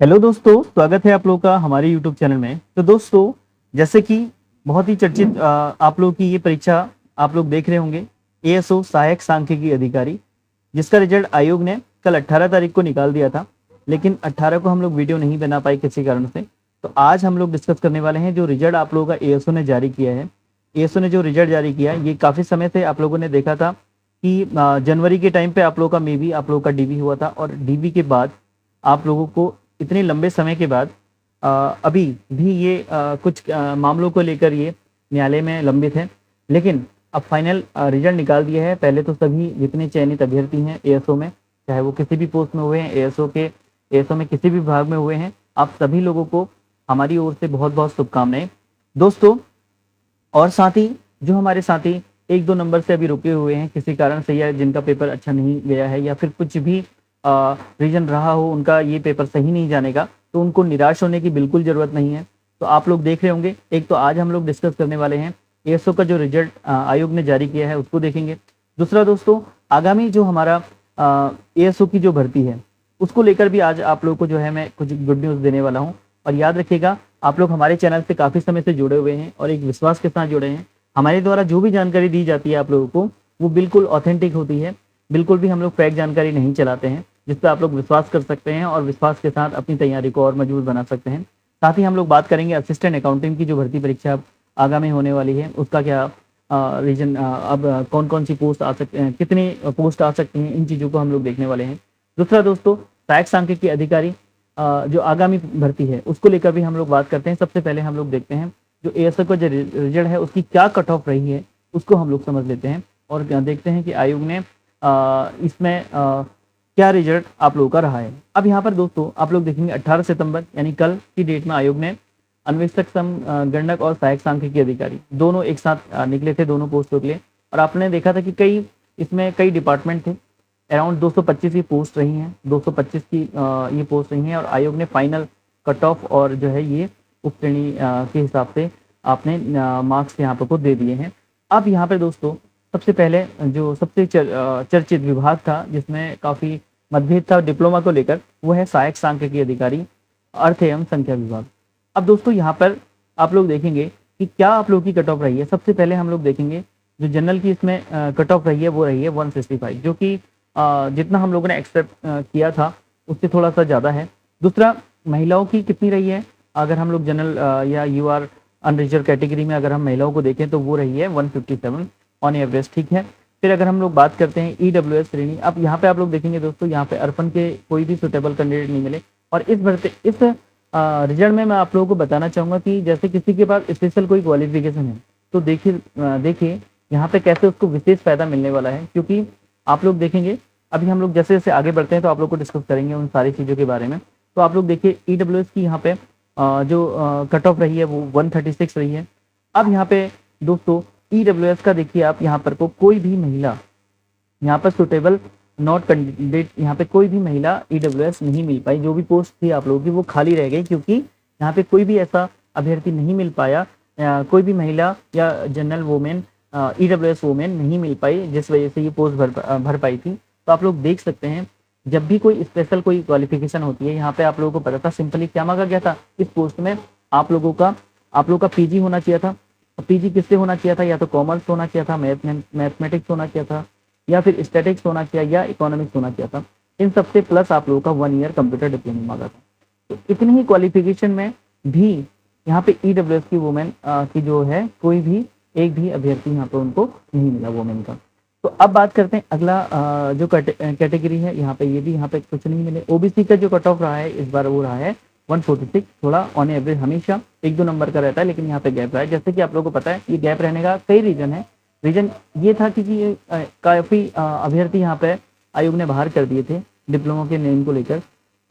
Hello दोस्तों, स्वागत है आप लोगों का हमारे यूट्यूब चैनल में। तो दोस्तों, जैसे कि बहुत ही चर्चित आप लोगों की ये परीक्षा आप लोग देख रहे होंगे, एएसओ सहायक सांख्यिकी अधिकारी, जिसका रिजल्ट आयोग ने कल 18 तारीख को निकाल दिया था, लेकिन 18 को हम लोग वीडियो नहीं बना पाए किसी कारण से। तो आज हम लोग डिस्कस करने वाले हैं जो रिजल्ट आप लोगों का एएसओ ने जारी किया है। एएसओ ने जो रिजल्ट जारी किया है, ये काफ़ी समय से आप लोगों ने देखा था कि जनवरी के टाइम पे आप लोगों का मे बी आप लोगों का डीबी हुआ था, और डीबी के बाद आप लोगों को इतने लंबे समय के बाद अभी भी ये कुछ मामलों को लेकर ये न्यायालय में लंबित है, लेकिन अब फाइनल रिजल्ट निकाल दिया है। पहले तो सभी जितने चयनित अभ्यर्थी हैं एएसओ में, चाहे वो किसी भी पोस्ट में हुए हैं, एएसओ में किसी भी विभाग में हुए हैं, आप सभी लोगों को हमारी ओर से बहुत बहुत शुभकामनाएं दोस्तों। और साथ ही जो हमारे साथी एक दो नंबर से अभी रुके हुए हैं किसी कारण से, या जिनका पेपर अच्छा नहीं गया है, या फिर कुछ भी रीजन रहा हो उनका ये पेपर सही नहीं जानेगा, तो उनको निराश होने की बिल्कुल ज़रूरत नहीं है। तो आप लोग देख रहे होंगे, एक तो आज हम लोग डिस्कस करने वाले हैं एएसओ का जो रिजल्ट आयोग ने जारी किया है, उसको देखेंगे। दूसरा दोस्तों, आगामी जो हमारा एएसओ की जो भर्ती है, उसको लेकर भी आज आप लोग को जो है मैं कुछ गुड न्यूज़ देने वाला हूँ। और याद रखिएगा, आप लोग हमारे चैनल से काफ़ी समय से जुड़े हुए हैं और एक विश्वास के साथ जुड़े हैं। हमारे द्वारा जो भी जानकारी दी जाती है आप लोगों को, वो बिल्कुल ऑथेंटिक होती है। बिल्कुल भी हम लोग फेक जानकारी नहीं चलाते हैं, जिस पर आप लोग विश्वास कर सकते हैं और विश्वास के साथ अपनी तैयारी को और मजबूत बना सकते हैं। साथ ही हम लोग बात करेंगे असिस्टेंट अकाउंटेंट की जो भर्ती परीक्षा आगामी होने वाली है, उसका क्या रीजन, अब कौन कौन सी पोस्ट आ सकते हैं, कितनी पोस्ट आ सकती हैं, इन चीज़ों को हम लोग देखने वाले हैं। दूसरा दोस्तों, सहायक सांख्यिकी अधिकारी जो आगामी भर्ती है, उसको लेकर भी हम लोग बात करते हैं। सबसे पहले हम लोग देखते हैं जो एएसओ का जो रिजल्ट है, उसकी क्या कट ऑफ रही है, उसको हम लोग समझ लेते हैं और देखते हैं कि आयोग ने इसमें क्या रिजल्ट आप लोगों का रहा है। अब यहाँ पर दोस्तों आप लोग देखेंगे 18 सितंबर यानी कल की डेट में आयोग ने अन्वेषक गणक और सहायक सांख्यिकी अधिकारी दोनों एक साथ निकले थे, दोनों पोस्टों के लिए। और आपने देखा था कि इसमें कई डिपार्टमेंट थे, अराउंड 225 की पोस्ट रही हैं, 225 की ये पोस्ट रही हैं, और आयोग ने फाइनल कट ऑफ और जो है ये उप श्रेणी के हिसाब से आपने मार्क्स यहाँ पर को दे दिए हैं। अब यहाँ पे दोस्तों सबसे पहले जो सबसे चर्चित विभाग था, जिसमें काफ़ी मतभेद था डिप्लोमा को लेकर, वो है सहायक सांख्यिकी अधिकारी अर्थ एवं संख्या विभाग। अब दोस्तों यहाँ पर आप लोग देखेंगे कि क्या आप लोग की कट ऑफ रही है। सबसे पहले हम लोग देखेंगे जो जनरल की इसमें कट ऑफ रही है, वो रही है 165, जो कि जितना हम लोगों ने एक्सपेक्ट किया था उससे थोड़ा सा ज़्यादा है। दूसरा, महिलाओं की कितनी रही है, अगर हम लोग जनरल या यूआर अनरिजर्व कैटेगरी में अगर हम महिलाओं को देखें तो वो रही है 157 ऑन एवरेज, ठीक है। फिर अगर हम लोग बात करते हैं ईडब्ल्यूएस श्रेणी, अब यहाँ पे आप लोग देखेंगे दोस्तों, यहाँ पे अर्पण के कोई भी सुटेबल कैंडिडेट नहीं मिले। और इस रिजल्ट में मैं आप लोगों को बताना चाहूँगा कि जैसे किसी के पास स्पेशल कोई क्वालिफिकेशन है, तो देखिए यहाँ पे कैसे उसको विशेष फायदा मिलने वाला है। क्योंकि आप लोग देखेंगे, अभी हम लोग जैसे जैसे आगे बढ़ते हैं तो आप लोग को डिस्कस करेंगे उन सारी चीज़ों के बारे में। तो आप लोग देखिए ईडब्ल्यूएस की यहाँ पे जो कट ऑफ रही है वो 136 रही है। अब यहाँ पे दोस्तों ईडब्ल्यूएस का देखिए आप यहाँ पर को कोई भी महिला यहाँ पर सुटेबल नॉट कैंडिडेट, यहाँ पे कोई भी महिला ईडब्ल्यूएस नहीं मिल पाई। जो भी पोस्ट थी आप लोगों की वो खाली रह गई, क्योंकि यहाँ पे कोई भी ऐसा अभ्यर्थी नहीं मिल पाया, कोई भी महिला या जनरल वोमेन ईडब्ल्यूएस वोमेन नहीं मिल पाई, जिस वजह से ये पोस्ट भर पाई थी। तो आप लोग देख सकते हैं, जब भी कोई स्पेशल कोई क्वालिफिकेशन होती है, यहाँ पे आप लोगों को पता था सिंपली क्या मांगा गया था इस पोस्ट में, आप लोगों का पीजी होना चाहिए था। पीजी किससे होना चाहिए था, या तो कॉमर्स होना चाहिए था, मैथमेटिक्स होना चाहिए था, या फिर स्टैटिक्स होना चाहिए, या इकोनॉमिक्स होना चाहिए था। इन सबसे प्लस आप लोगों का 1 ईयर कंप्यूटर डिप्लोमा मांगा था। तो इतनी ही क्वालिफिकेशन में भी यहाँ पे ईडब्ल्यूएस की वुमेन की जो है कोई भी एक भी अभ्यर्थी यहाँ पे उनको नहीं मिला वुमेन का। तो अब बात करते हैं अगला जो कैटेगरी है, यहाँ पे ये भी यहाँ पे कुछ नहीं मिले। ओबीसी का जो कट ऑफ रहा है इस बार वो रहा है 146, थोड़ा ऑन एवरेज हमेशा 1-2 नंबर का रहता है, लेकिन यहाँ पे गैप रहा है। जैसे कि आप लोगों को पता है ये गैप रहने का कई रीजन है। रीजन ये था कि काफ़ी अभ्यर्थी यहाँ पे आयोग ने बाहर कर दिए थे डिप्लोमा के नेम को लेकर।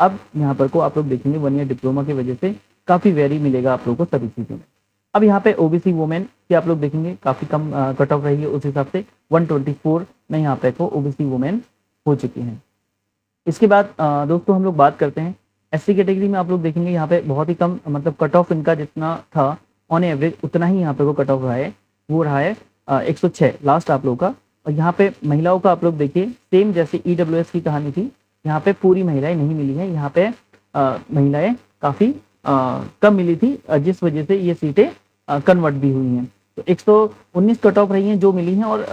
अब यहाँ पर को आप लोग देखेंगे 1 ईयर डिप्लोमा की वजह से काफ़ी वेरी मिलेगा आप लोगों को सभी चीज़ों में। अब यहाँ पे ओबीसी वुमेन की आप लोग देखेंगे काफ़ी कम कट ऑफ रही है, उस हिसाब से 124 में यहाँ पे को ओबीसी वुमेन हो चुकी हैं। इसके बाद दोस्तों हम लोग बात करते हैं एससी कैटेगरी में। आप लोग देखेंगे यहाँ पे बहुत ही कम, मतलब कट ऑफ इनका जितना था ऑन एवरेज उतना ही यहाँ पे को कट ऑफ रहा है, वो रहा है 106 लास्ट आप लोगों का। और यहाँ पे महिलाओं का आप लोग देखिए सेम जैसे ईडब्ल्यूएस की कहानी थी, यहाँ पे पूरी महिलाएं नहीं मिली है। यहाँ पे महिलाएं काफ़ी कम मिली थी, जिस वजह से ये सीटें कन्वर्ट भी हुई हैं। तो 119 कट ऑफ रही हैं जो मिली हैं, और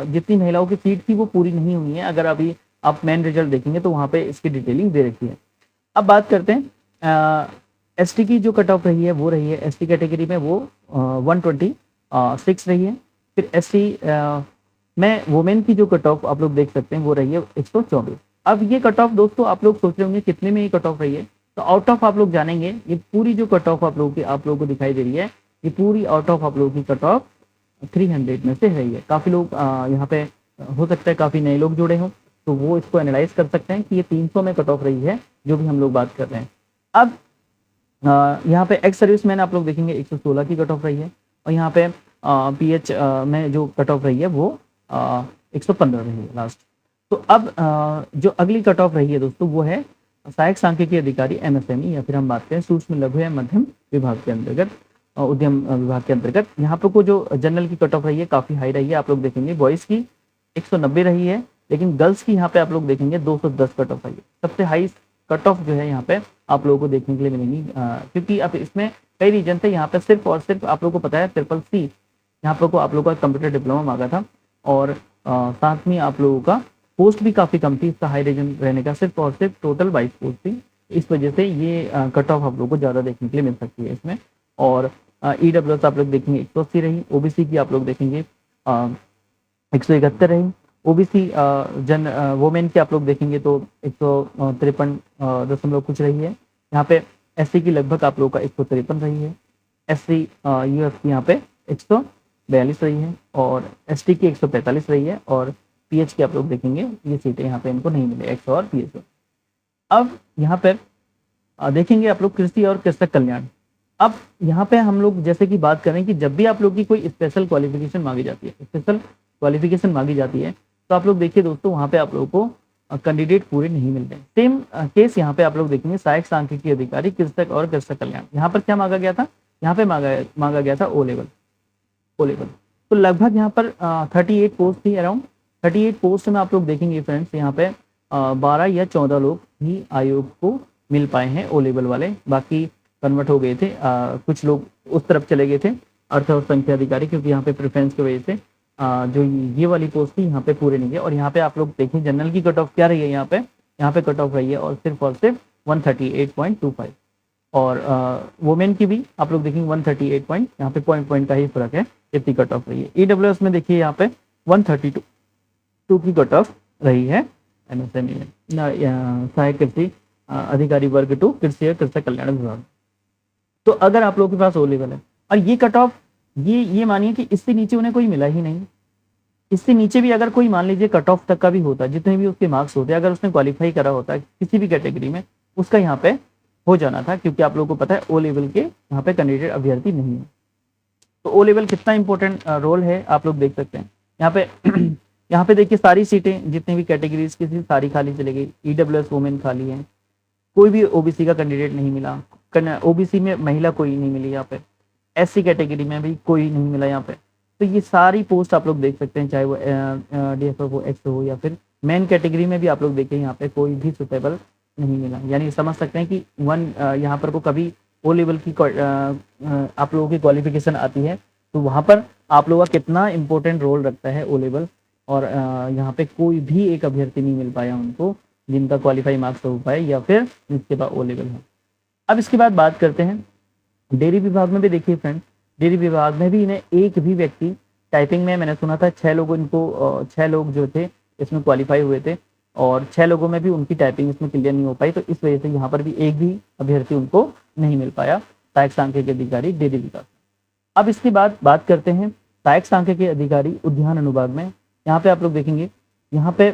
जितनी महिलाओं की सीट थी वो पूरी नहीं हुई है। अगर अभी आप मेन रिजल्ट देखेंगे तो वहाँ पे इसकी डिटेलिंग दे रखी है। अब बात करते हैं एसटी की जो कट ऑफ रही है वो रही है एसटी कैटेगरी में वो 126 रही है। फिर एसटी में वुमेन की जो कट ऑफ आप लोग देख सकते हैं वो रही है 124। अब ये कट ऑफ दोस्तों आप लोग सोच रहे होंगे कितने में ये कट ऑफ रही है, तो आउट ऑफ आप लोग जानेंगे ये पूरी जो कट ऑफ आप लोगों को दिखाई दे रही है, ये पूरी आउट ऑफ आप लोगों की कट ऑफ 300 में से रही है। काफ़ी लोग यहाँ पे हो सकता है काफ़ी नए लोग जुड़े हों, तो वो इसको एनालाइज कर सकते हैं कि ये 300 में कट ऑफ रही है जो भी हम लोग बात कर रहे हैं। अब यहाँ पे एक्स सर्विसमैन आप लोग देखेंगे 116 की कट ऑफ रही है, और यहाँ पे पीएच में जो कट ऑफ रही है वो 115 रही है लास्ट। तो अब जो अगली कट ऑफ रही है दोस्तों वो है सहायक सांख्यिकी अधिकारी एमएसएमई, या फिर हम बात करें सूक्ष्म लघु या मध्यम विभाग के अंतर्गत, उद्यम विभाग के अंतर्गत। यहाँ पे को जो जनरल की कट ऑफ रही है काफ़ी हाई रही है। आप लोग देखेंगे बॉयज़ की 190 रही है, लेकिन गर्ल्स की यहाँ पे आप लोग देखेंगे 210 कट ऑफ रही है। सबसे हाई कट ऑफ जो है यहाँ पे आप लोगों को देखने के लिए मिलेंगी, क्योंकि अब इसमें कई रीजन थे। यहाँ पे सिर्फ और सिर्फ आप लोगों को पता है CCC यहाँ पर को आप लोगों का कंप्यूटर डिप्लोमा मांगा था, और साथ में आप लोगों का पोस्ट भी काफ़ी कम थी। इसका हाई रीजन रहने का सिर्फ और सिर्फ टोटल 22 पोस्ट थी। इस वजह से ये कट ऑफ आप लोगों को ज़्यादा देखने के लिए मिल सकती है इसमें। और EWS आप लोग देखेंगे 180 रही, OBC की आप लोग देखेंगे 171 रही, OBC वोमेन की आप लोग देखेंगे तो 153 कुछ रही है। यहाँ पे SC की लगभग आप लोगों का 153 रही है, SC UF की यहाँ पे 142 रही है, और ST की 145 रही है, और PH की आप लोग देखेंगे ये सीटें यहाँ पे इनको नहीं मिले, एक्स और PH। अब यहाँ पर देखेंगे आप लोग कृषि और कृषक कल्याण। अब यहाँ पे हम लोग जैसे कि बात करें कि जब भी आप लोग की कोई स्पेशल क्वालिफिकेशन मांगी जाती है, तो आप लोग देखिए दोस्तों वहाँ पे आप लोगों को कैंडिडेट पूरे नहीं मिल रहे। सेम केस यहाँ पे आप लोग देखेंगे सहायक सांख्यिकी अधिकारी कृषक और कृषक कल्याण। यहाँ पर क्या मांगा गया था, यहाँ पे मांगा गया था ओ लेवल। तो लगभग यहाँ पर 38 पोस्ट थी, अराउंड 38 पोस्ट में आप लोग देखेंगे फ्रेंड्स यहाँ पे 12 या 14 लोग ही आयोग को मिल पाए हैं ओ लेवल वाले, बाकी कन्वर्ट हो गए थे। कुछ लोग उस तरफ चले गए थे अर्थ और संख्या अधिकारी, क्योंकि यहाँ पे प्रेफरेंस की वजह से जो ये वाली पोस्ट थी यहाँ पे पूरे नहीं गए। और यहाँ पे आप लोग देखें जनरल की कट ऑफ क्या रही है, यहाँ पे कट ऑफ रही है और सिर्फ 138.25, और वुमेन की भी आप लोग देखेंगे 138 पॉइंट, यहाँ पे पॉइंट का ही फर्क है, इतनी कट ऑफ रही है। EWS में देखिए यहाँ पे 132 की कट ऑफ रही है MSME में, सहायक कृषि अधिकारी वर्ग 2 कृषि और कृषक कल्याण विभाग। तो अगर आप लोगों के पास ओ लेवल है और ये कट ऑफ ये मानिए कि इससे नीचे उन्हें कोई मिला ही नहीं, इससे नीचे भी अगर कोई मान लीजिए कट ऑफ तक का भी होता, जितने भी उसके मार्क्स होते, अगर उसने क्वालिफाई करा होता किसी भी कैटेगरी में, उसका यहाँ पे हो जाना था, क्योंकि आप लोगों को पता है ओ लेवल के यहाँ पे कैंडिडेट अभ्यर्थी नहीं है। तो ओ लेवल कितना इंपॉर्टेंट रोल है आप लोग देख सकते हैं यहाँ पे। यहाँ पे देखिए सारी सीटें जितनी भी कैटेगरीज की थी सारी खाली चली गई। EWS वुमेन खाली है, कोई भी OBC का कैंडिडेट नहीं मिला, OBC में महिला कोई नहीं मिली, यहाँ पे SC कैटेगरी में भी कोई नहीं मिला यहाँ पे। तो ये सारी पोस्ट आप लोग देख सकते हैं, चाहे वो DFO हो, एक्स हो, या फिर मेन कैटेगरी में भी आप लोग देखें यहाँ पे कोई भी सुटेबल नहीं मिला। यानी समझ सकते हैं कि यहाँ पर को कभी ओ लेवल की आप लोगों की क्वालिफिकेशन आती है तो वहाँ पर आप लोगों का कितना इंपॉर्टेंट रोल रखता है ओ लेवल, और यहाँ पे कोई भी एक अभ्यर्थी नहीं मिल पाया उनको जिनका क्वालिफाई मार्क्स हो पाए या फिर जिसके पास ओ लेवल है। अब इसके बाद बात करते हैं डेयरी विभाग में भी। देखिए फ्रेंड्स, डेयरी विभाग में भी इन्हें एक भी व्यक्ति टाइपिंग में, मैंने सुना था 6 लोग जो थे इसमें क्वालिफाई हुए थे, और 6 लोगों में भी उनकी टाइपिंग इसमें क्लियर नहीं हो पाई, तो इस वजह से यहाँ पर भी एक भी अभ्यर्थी उनको नहीं मिल पाया सहायक सांख्यिकी अधिकारी डेयरी विभाग। अब इसके बाद बात करते हैं सहायक सांख्यिकी अधिकारी उद्यान अनुभाग में। यहाँ पे आप लोग देखेंगे यहाँ पे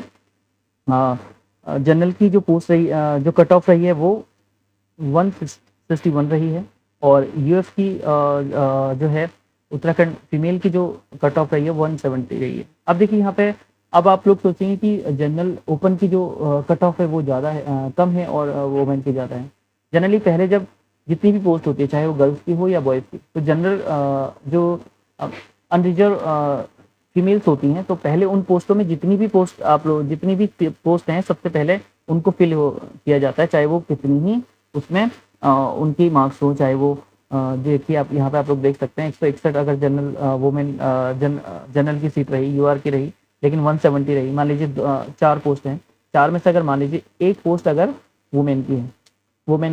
जनरल की जो पोस्ट रही, जो कट ऑफ रही है वो 161 रही है, और UF की जो है उत्तराखंड फीमेल की जो कट ऑफ रही है 170 रही है। अब देखिए यहाँ पे अब आप लोग सोचेंगे कि जनरल ओपन की जो कट ऑफ है वो ज़्यादा है, कम है, और वुमेन की ज़्यादा है। जनरली पहले जब जितनी भी पोस्ट होती है, चाहे वो गर्ल्स की हो या बॉयज़ की, तो जनरल जो अनरिजर्व फीमेल्स होती हैं, तो पहले उन पोस्टों में जितनी भी पोस्ट हैं सबसे पहले उनको फिल किया जाता है, चाहे वो कितनी ही उसमें उनकी मार्क्स हो, चाहे वो देखिए आप यहाँ पे आप लोग देख सकते हैं 161 अगर जनरल वुमेन जनरल की सीट रही, यूआर की रही, लेकिन 170 रही। मान लीजिए 4 पोस्ट हैं, 4 में से अगर मान लीजिए एक पोस्ट अगर वुमेन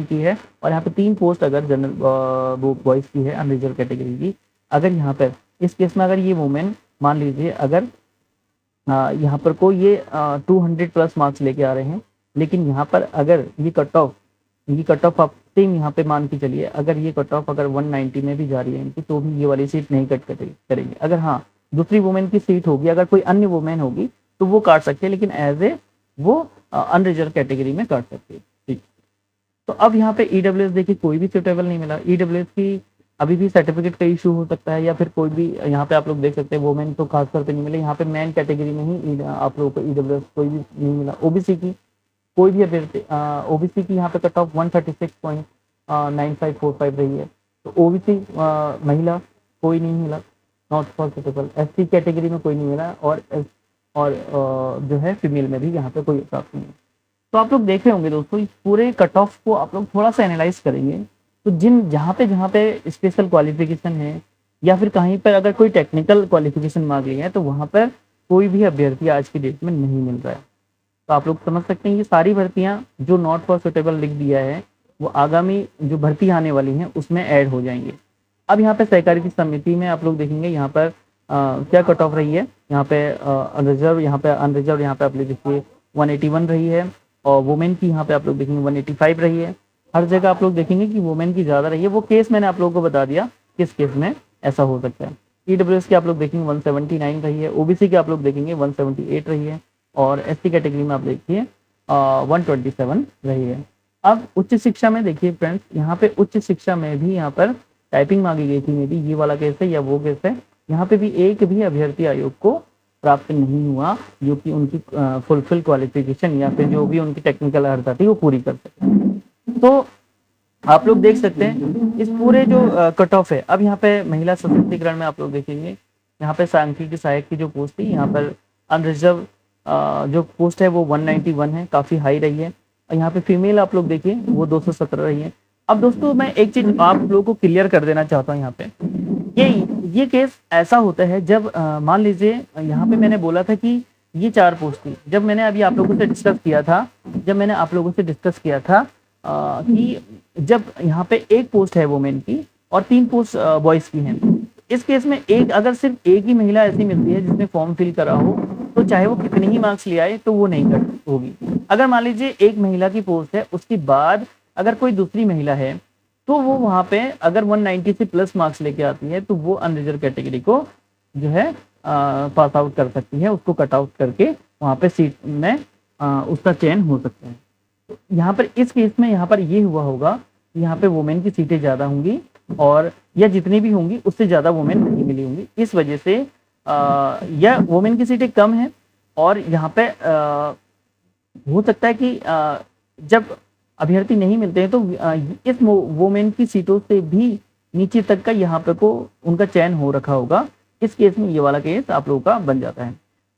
की है, और यहाँ पे 3 पोस्ट अगर जनरल वो बॉयज़ की है अनरिजर्व कैटेगरी की, अगर यहाँ पर इस केस में अगर ये वुमेन मान लीजिए अगर यहाँ पर कोई ये 200 प्लस मार्क्स लेके आ रहे हैं, लेकिन यहाँ पर अगर ये कट ऑफ आप सेम यहाँ पे मान के चलिए, अगर ये कट ऑफ अगर 190 में भी जा रही है इनकी, तो भी ये वाली सीट नहीं करेंगे। अगर हाँ दूसरी वुमेन की सीट होगी, अगर कोई अन्य वुमेन होगी तो वो काट सकते हैं, लेकिन एज ए वो अनरिजर्व कैटेगरी में काट सकते हैं। ठीक, तो अब यहाँ पे ईडब्ल्यूएस देखिए कोई भी सुटेबल नहीं मिला। ईडब्ल्यूएस की अभी भी सर्टिफिकेट का इशू हो सकता है, या फिर कोई भी यहाँ पे आप लोग देख सकते हैं वुमेन तो खासतौर पे नहीं मिले। यहाँ पे मैन कैटेगरी में ही आप लोगों को ईडब्ल्यूएस कोई भी नहीं मिला। ओबीसी की कोई भी अभ्यर्थी, ओबीसी की यहाँ पे कट ऑफ 136.9545 रही है, तो ओबीसी महिला कोई नहीं मिला, not for suitable. SC category में कोई नहीं मिला, और जो है फीमेल में भी यहाँ पे कोई प्राप्त नहीं है। तो आप लोग देख रहे होंगे दोस्तों, इस पूरे कट ऑफ को आप लोग थोड़ा सा एनालाइज करेंगे, तो जहाँ पे स्पेशल क्वालिफिकेशन है, या फिर कहीं पर अगर कोई टेक्निकल क्वालिफिकेशन मांग लिया है, तो वहाँ पर कोई भी अभ्यर्थी आज की डेट में नहीं मिल रहा है। तो आप लोग समझ सकते हैं ये सारी भर्तियां जो नॉट फॉर सुटेबल लिख दिया है, वो आगामी जो भर्ती आने वाली हैं उसमें ऐड हो जाएंगे। अब यहाँ पे सहकारिता समिति में आप लोग देखेंगे यहाँ पर क्या कट ऑफ रही है, यहाँ पे अनरिजर्व, यहाँ पे अनरिजर्व, यहाँ पे आप लोग देखिए 181 रही है, और वुमेन की यहाँ पे आप लोग देखेंगे 185 रही है। हर जगह आप लोग देखेंगे कि वुमेन की ज़्यादा रही है। वो केस मैंने आप लोगों को बता दिया किस केस में ऐसा हो सकता है। ईडब्ल्यूएस की आप लोग देखेंगे 179 रही है, ओबीसी की आप लोग देखेंगे 178 रही है, और एसटी कैटेगरी में आप देखिए 127 रही है। अब उच्च शिक्षा में देखिए फ्रेंड्स, यहाँ पे उच्च शिक्षा में भी यहाँ पर टाइपिंग मांगी गई थी, मे बी ये वाला केस है या वो केस है। यहाँ पे भी एक भी अभ्यर्थी आयोग को प्राप्त नहीं हुआ जो कि उनकी फुलफिल क्वालिफिकेशन या फिर जो भी उनकी टेक्निकल अर्हता थी वो पूरी कर सके। तो आप लोग देख सकते हैं इस पूरे जो कट ऑफ है। अब यहाँ पे महिला सशक्तिकरण में आप लोग देखेंगे, यहाँ पे सांख्यिकी सहायक की जो पोस्ट थी, यहाँ पर अनरिजर्व जो पोस्ट है वो 191 है, काफी हाई रही है। और यहाँ पे फीमेल आप लोग देखिए वो 217 रही है। अब दोस्तों मैं एक चीज आप लोगों को क्लियर कर देना चाहता हूँ, यहाँ पे ये केस ऐसा होता है जब मान लीजिए यहाँ पे मैंने बोला था कि ये 4 पोस्ट थी। जब मैंने अभी आप लोगों से डिस्कस किया था कि जब यहाँ पे एक पोस्ट है वुमेन की और 3 पोस्ट बॉयज की हैं, इस केस में एक अगर सिर्फ एक ही महिला ऐसी मिलती है जिसने फॉर्म फिल करा हो, तो चाहे वो कितने ही मार्क्स ले आए तो वो नहीं कर होगी। अगर मान लीजिए एक महिला की पोस्ट है, उसके बाद अगर कोई दूसरी महिला है, तो वो वहां पे अगर 190 से प्लस मार्क्स लेके आती है, तो वो अनरिजर्व कैटेगरी को जो है पास आउट कर सकती है, उसको कट आउट करके वहां पे सीट में उसका चयन हो सकता है। तो यहाँ पर इस केस में यहाँ पर ये हुआ होगा, यहाँ पे वुमेन की सीटें ज्यादा होंगी, और या जितनी भी होंगी उससे ज्यादा वुमेन नहीं मिली होंगी। इस वजह से या वुमेन की सीटें कम है, और यहाँ पे हो सकता है कि जब अभ्यर्थी नहीं मिलते हैं तो इस वुमेन की सीटों से भी नीचे तक का यहाँ पे को उनका चयन हो रखा होगा। इस केस में ये वाला केस आप लोगों का बन जाता है।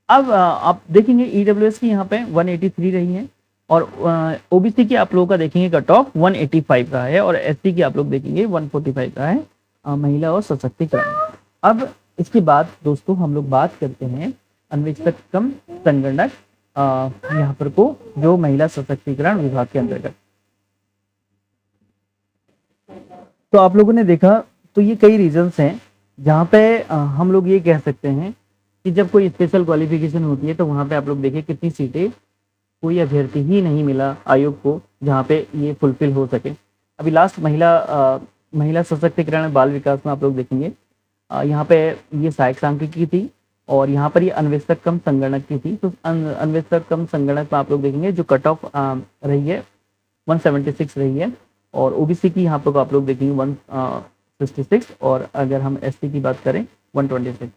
अब आप देखेंगे ईडब्ल्यूएस की यहाँ पे 183 रही है, और ओबीसी की आप लोगों का देखेंगे कट ऑफ 185 रहा है, और एससी की आप लोग देखेंगे 145 रहा है, महिला और सशक्तिकरण। अब इसके बाद दोस्तों हम लोग बात करते हैं अन्वेषक कम संगणक यहाँ पर को, जो महिला सशक्तिकरण विभाग के अंतर्गत। तो आप लोगों ने देखा, तो ये कई रीजंस हैं जहाँ पे हम लोग ये कह सकते हैं कि जब कोई स्पेशल क्वालिफिकेशन होती है तो वहाँ पे आप लोग देखिए कितनी सीटें कोई अभ्यर्थी ही नहीं मिला आयोग को जहाँ पे ये फुलफिल हो सके। अभी लास्ट महिला सशक्तिकरण बाल विकास में आप लोग देखेंगे यहाँ पे ये सहायक सांख्यिकी थी, और यहाँ पर ये अन्वेषक कम संगणक की थी। तो अन्वेषक कम संगणक में आप लोग देखेंगे जो कट ऑफ रही है 176 रही है, और ओबीसी की यहाँ पर आप लोग देखेंगे 166, और अगर हम एसटी की बात करें 126।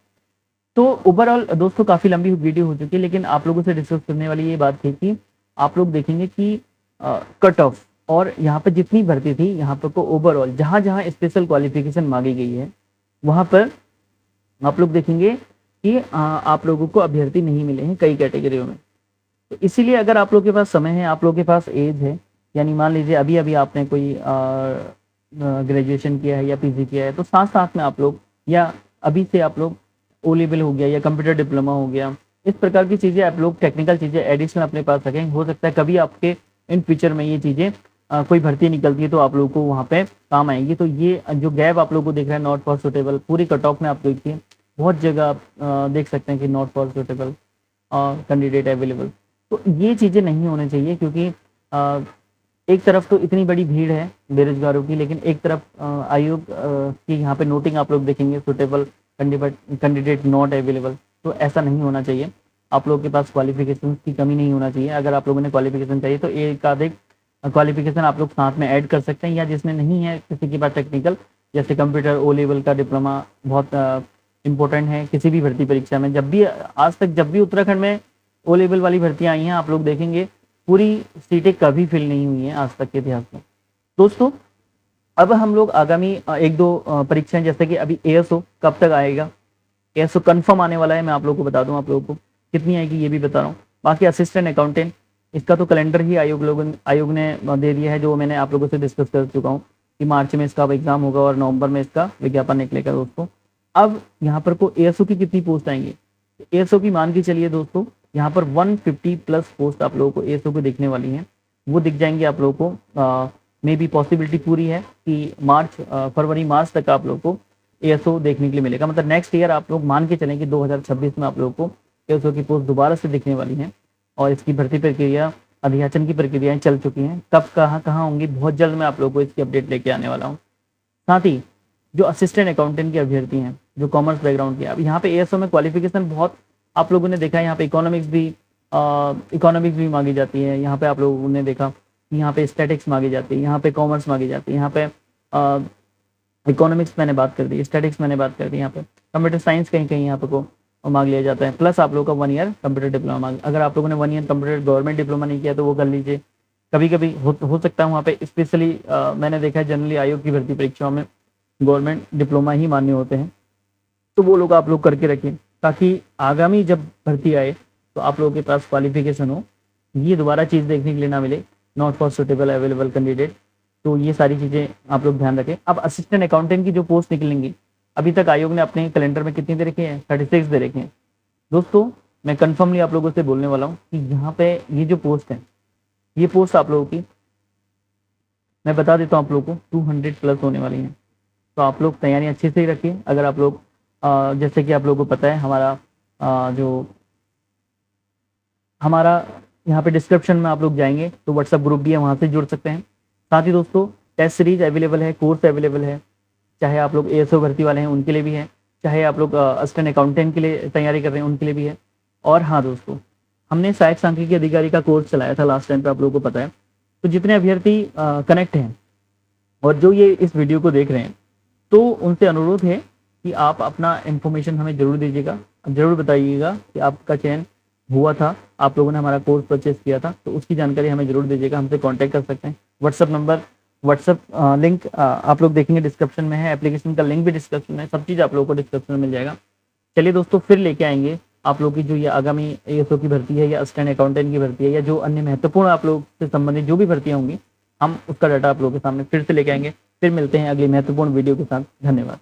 तो ओवरऑल दोस्तों काफी लंबी वीडियो हो चुकी है, लेकिन आप लोगों से डिस्कस करने वाली ये बात थी कि आप लोग देखेंगे कि कट ऑफ और यहाँ पर जितनी भर्ती थी, यहाँ पर को ओवरऑल जहाँ जहाँ स्पेशल क्वालिफिकेशन मांगी गई है वहाँ पर आप लोग देखेंगे कि आप लोगों को अभ्यर्थी नहीं मिले हैं कई कैटेगरियों में। तो इसीलिए अगर आप लोगों के पास समय है, आप लोगों के पास एज है, यानी मान लीजिए अभी अभी आपने कोई ग्रेजुएशन किया है या पीजी किया है, तो साथ साथ में आप लोग, या अभी से आप लोग ओ लेवल हो गया या कंप्यूटर डिप्लोमा हो गया, इस प्रकार की चीज़ें आप लोग टेक्निकल चीज़ें एडिशनल अपने पास रखें। हो सकता है कभी आपके इन फ्यूचर में ये चीज़ें कोई भर्ती निकलती है तो आप लोगों को वहाँ पे काम आएंगी। तो ये जो गैप आप लोगों को दिख रहा है नॉट फॉर सुटेबल, पूरी कट ऑफ में आप देखिए बहुत जगह आप देख सकते हैं कि not for suitable candidate available. तो ये चीज़ें नहीं होनी चाहिए, क्योंकि एक तरफ तो इतनी बड़ी भीड़ है बेरोजगारों की, लेकिन एक तरफ आयोग की यहाँ पे नोटिंग आप लोग देखेंगे सुटेबल कैंडिडेट नॉट अवेलेबल। तो ऐसा नहीं होना चाहिए। आप लोगों के पास क्वालिफिकेशन की कमी नहीं होना चाहिए। अगर आप लोगों ने क्वालिफिकेशन चाहिए तो एक आधे क्वालिफिकेशन आप लोग साथ में ऐड कर सकते हैं, या जिसमें नहीं है किसी के पास टेक्निकल, जैसे कंप्यूटर ओ लेवल का डिप्लोमा बहुत इंपॉर्टेंट है किसी भी भर्ती परीक्षा में। जब भी आज तक जब भी उत्तराखंड में ओ लेवल वाली भर्तियां आई हैं, आप लोग देखेंगे पूरी सीटें कभी फिल नहीं हुई हैं आज तक के इतिहास में। दोस्तों अब हम लोग आगामी एक दो परीक्षाएं, जैसे कि अभी एएसओ कब तक आएगा, एएसओ कंफर्म आने वाला है, मैं आप लोगों को बता दूं, आप लोगों को कितनी आएगी ये भी बता रहा हूँ। बाकी असिस्टेंट अकाउंटेंट, इसका तो कैलेंडर ही आयोग ने दे दिया है, जो मैंने आप लोगों से डिस्कस कर चुका हूँ कि मार्च में इसका एग्जाम होगा और नवंबर में इसका विज्ञापन निकलेगा दोस्तों। अब यहाँ पर को एएसओ की कितनी पोस्ट आएंगी, एएसओ की मान के चलिए दोस्तों, यहाँ पर 150 प्लस पोस्ट आप लोगों को एएसओ को दिखने वाली हैं। वो दिख जाएंगे आप लोगों को, मे बी पॉसिबिलिटी पूरी है कि फरवरी मार्च तक आप लोगों को एएसओ देखने के लिए मिलेगा। मतलब नेक्स्ट ईयर आप लोग मान के चलें कि 2026 में आप लोगों को एएसओ की पोस्ट दोबारा से दिखने वाली है, और इसकी भर्ती प्रक्रिया, अध्याचन की प्रक्रियाएं चल चुकी हैं। कब कहाँ कहाँ होंगी, बहुत जल्द मैं आप लोगों को इसकी अपडेट लेके आने वाला हूँ। साथ ही जो असिस्टेंट अकाउंटेंट की अभ्यर्थी हैं जो कॉमर्स बैकग्राउंड की, अब यहाँ पे एएसओ में क्वालिफिकेशन बहुत आप लोगों ने देखा है, यहाँ पे इकोनॉमिक्स भी मांगी जाती है। यहाँ पे आप लोगों ने देखा कि यहाँ पे स्टैटिक्स मांगी जाती है, यहाँ पे कॉमर्स मांगी जाती है, यहाँ पे इकोनॉमिक्स मैंने बात कर दी, स्टैटिक्स मैंने बात कर दी, यहाँ पे कंप्यूटर साइंस कहीं कहीं यहाँ पे को मांग लिया जाता है। प्लस आप लोगों का 1 ईयर कंप्यूटर डिप्लोमा, अगर आप लोगों ने 1 ईयर कंप्यूटर गवर्नमेंट डिप्लोमा नहीं किया तो वो कर लीजिए। कभी कभी हो सकता है वहाँ पे स्पेशली मैंने देखा है जनरली आयोग की भर्ती परीक्षाओं में गवर्नमेंट डिप्लोमा ही मान्य होते हैं, तो वो लोग आप लोग करके रखें, ताकि आगामी जब भर्ती आए तो आप लोगों के पास क्वालिफिकेशन हो, ये दोबारा चीज़ देखने के लिए ना मिले not for suitable available candidate. तो ये सारी चीज़ें आप लोग ध्यान रखें। अब असिस्टेंट अकाउंटेंट की जो पोस्ट निकलेंगी, अभी तक आयोग ने अपने कैलेंडर में कितनी दे रखे हैं, 36 दे रखे हैं दोस्तों। मैं कन्फर्मली आप लोगों से बोलने वाला हूँ कि यहाँ पे ये जो पोस्ट है, ये पोस्ट आप लोगों की मैं बता देता हूँ आप लोगों को 200 प्लस होने वाली हैं। तो आप लोग तैयारी अच्छे से ही रखिए। अगर आप लोग जैसे कि आप लोगों को पता है हमारा यहाँ पे डिस्क्रिप्शन में आप लोग जाएंगे तो व्हाट्सएप ग्रुप भी है, वहाँ से जुड़ सकते हैं। साथ ही दोस्तों टेस्ट सीरीज अवेलेबल है, कोर्स अवेलेबल है, चाहे आप लोग एएसओ भर्ती वाले हैं उनके लिए भी है, चाहे आप लोग असिस्टेंट अकाउंटेंट के लिए तैयारी कर रहे हैं उनके लिए भी है। और हाँ दोस्तों, हमने सहायक सांख्यिकी अधिकारी का कोर्स चलाया था लास्ट टाइम पे, आप लोगों को पता है। तो जितने अभ्यर्थी कनेक्ट हैं और जो ये इस वीडियो को देख रहे हैं, तो उनसे अनुरोध है कि आप अपना इन्फॉर्मेशन हमें ज़रूर दीजिएगा, ज़रूर बताइएगा कि आपका चयन हुआ था, आप लोगों ने हमारा कोर्स परचेज किया था, तो उसकी जानकारी हमें ज़रूर दीजिएगा। हमसे कांटेक्ट कर सकते हैं। व्हाट्सअप नंबर, व्हाट्सअप लिंक आप लोग देखेंगे डिस्क्रिप्शन में है, एप्लीकेशन का लिंक भी डिस्क्रिप्शन में है, सब चीज़ आप लोगों को डिस्क्रिप्शन में मिल जाएगा। चलिए दोस्तों, फिर लेके आएंगे आप लोग की जो ये आगामी एएसओ की भर्ती है या असिस्टेंट अकाउंटेंट की भर्ती है या जो अन्य महत्वपूर्ण आप लोग से संबंधित जो भी भर्तियाँ होंगी, हम उसका डाटा आप लोगों के सामने फिर से लेके आएंगे। फिर मिलते हैं अगली महत्वपूर्ण वीडियो के साथ। धन्यवाद।